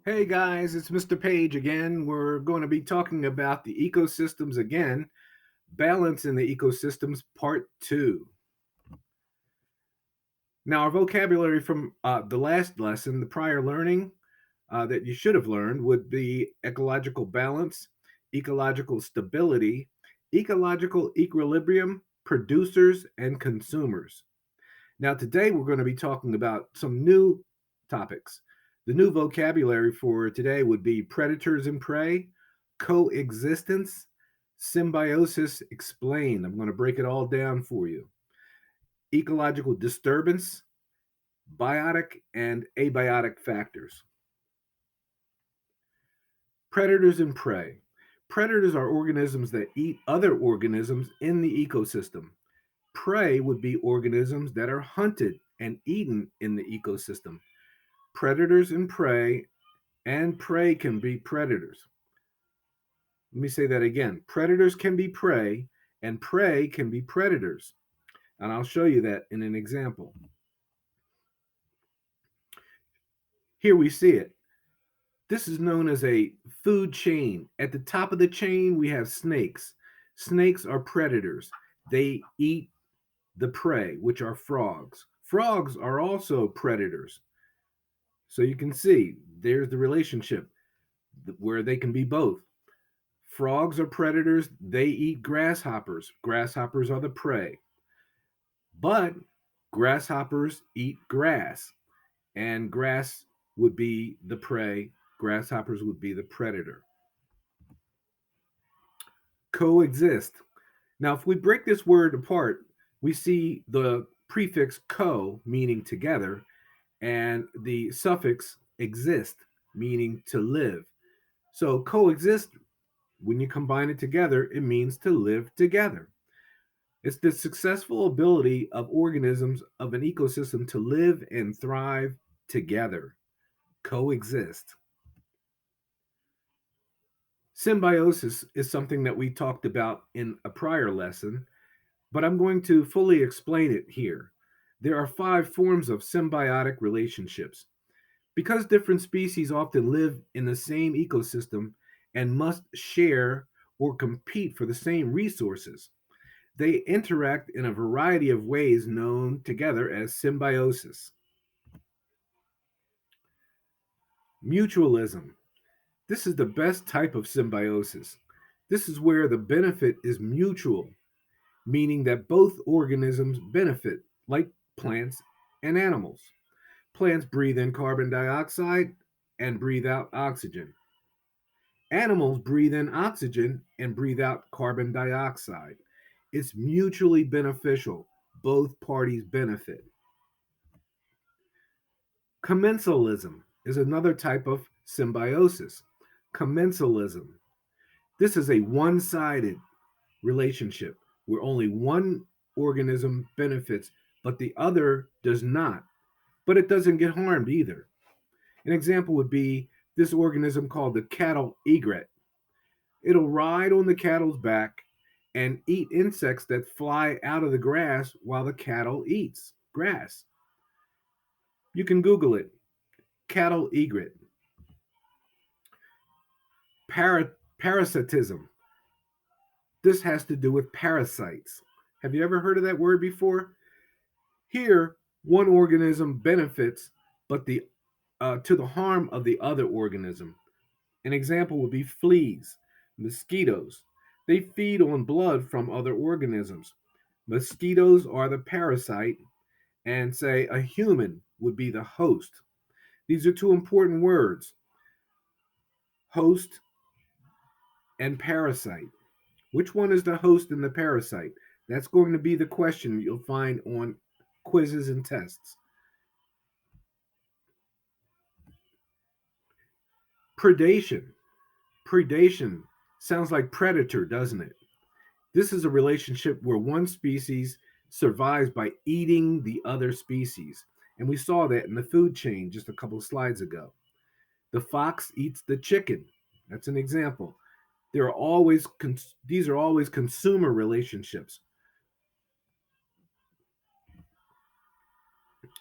Hey guys, it's Mr. Page again. We're going to be talking about the ecosystems again, balance in the ecosystems, part two. Now, our vocabulary from the last lesson, the prior learning that you should have learned, would be ecological balance, ecological stability, ecological equilibrium, producers, and consumers. Now, today we're going to be talking about some new topics. The new vocabulary for today would be predators and prey, coexistence, symbiosis explained. I'm going to break it all down for you. Ecological disturbance, biotic and abiotic factors. Predators and prey. Predators are organisms that eat other organisms in the ecosystem. Prey would be organisms that are hunted and eaten in the ecosystem. Predators and prey can be predators. Let me say that again. Predators can be prey, and prey can be predators. And I'll show you that in an example. Here we see it. This is known as a food chain. At the top of the chain, we have snakes. Snakes are predators. They eat the prey, which are frogs. Frogs are also predators. So you can see there's the relationship where they can be both. Frogs are predators. They eat grasshoppers. Grasshoppers are the prey. But grasshoppers eat grass, and grass would be the prey. Grasshoppers would be the predator. Coexist. Now, if we break this word apart, we see the prefix co, meaning together, and the suffix exist, meaning to live. So, coexist, when you combine it together, it means to live together. It's the successful ability of organisms of an ecosystem to live and thrive together, coexist. Symbiosis is something that we talked about in a prior lesson, but I'm going to fully explain it here. There are 5 forms of symbiotic relationships. Because different species often live in the same ecosystem and must share or compete for the same resources, they interact in a variety of ways known together as symbiosis. Mutualism. This is the best type of symbiosis. This is where the benefit is mutual, meaning that both organisms benefit, like plants and animals. Plants breathe in carbon dioxide and breathe out oxygen. Animals breathe in oxygen and breathe out carbon dioxide. It's mutually beneficial. Both parties benefit. Commensalism is another type of symbiosis. Commensalism. This is a one sided relationship where only one organism benefits, but the other does not. But it doesn't get harmed either. An example would be this organism called the cattle egret. It'll ride on the cattle's back and eat insects that fly out of the grass while the cattle eats grass. You can Google it. Cattle egret. Parasitism. This has to do with parasites. Have you ever heard of that word before? Here, one organism benefits, but the to the harm of the other organism. An example would be fleas, mosquitoes. They feed on blood from other organisms. Mosquitoes are the parasite, and say a human would be the host. These are 2 important words, host and parasite. Which one is the host and the parasite? That's going to be the question you'll find on quizzes and tests. Predation. Predation sounds like predator, doesn't it? This is a relationship where one species survives by eating the other species. And we saw that in the food chain just a couple of slides ago. The fox eats the chicken. That's an example. These are always consumer relationships.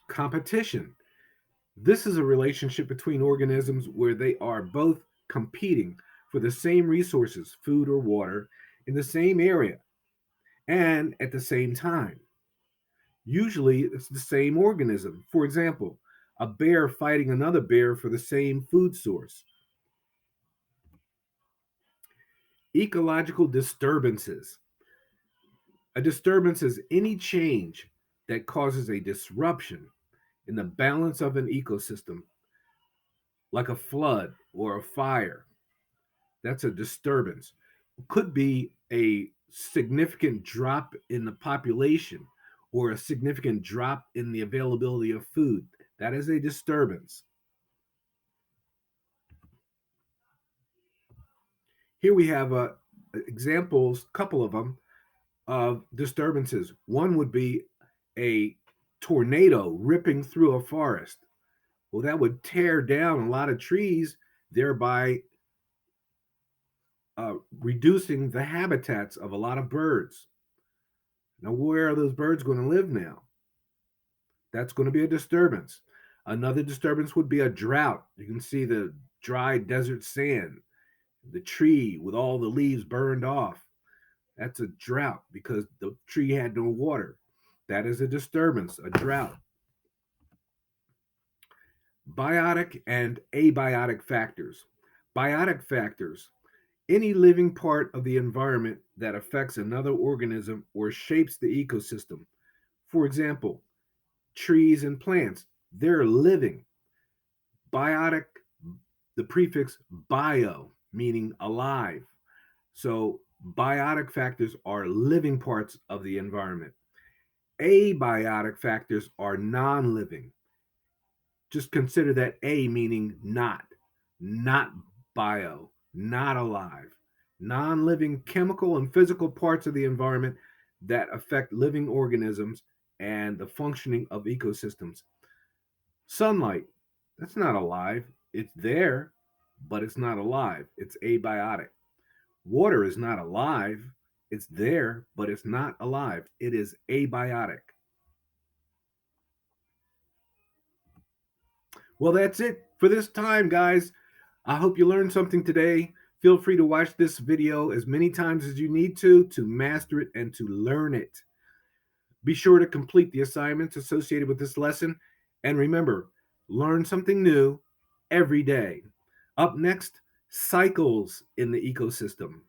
Competition. This is a relationship between organisms where they are both competing for the same resources, food or water, in the same area and at the same time. Usually, it's the same organism. For example, a bear fighting another bear for the same food source. Ecological disturbances. A disturbance is any change that causes a disruption in the balance of an ecosystem, like a flood or a fire. That's a disturbance. Could be a significant drop in the population or a significant drop in the availability of food. That is a disturbance. Here we have examples, couple of them, of disturbances. One would be a tornado ripping through a forest. Well, that would tear down a lot of trees, thereby reducing the habitats of a lot of birds. Now, where are those birds going to live now? That's going to be a disturbance. Another disturbance would be a drought. You can see the dry desert sand, the tree with all the leaves burned off. That's a drought because the tree had no water. That is a disturbance, a drought. Biotic and abiotic factors. Biotic factors, any living part of the environment that affects another organism or shapes the ecosystem. For example, trees and plants, they're living. Biotic, the prefix bio, meaning alive. So, biotic factors are living parts of the environment. Abiotic factors are non living. Just consider that A meaning not bio, not alive. Non living chemical and physical parts of the environment that affect living organisms and the functioning of ecosystems. Sunlight, that's not alive. It's there, but it's not alive. It's abiotic. Water is not alive. It's there, but it's not alive. It is abiotic. Well, that's it for this time, guys. I hope you learned something today. Feel free to watch this video as many times as you need to master it and to learn it. Be sure to complete the assignments associated with this lesson. And remember, learn something new every day. Up next, cycles in the ecosystem.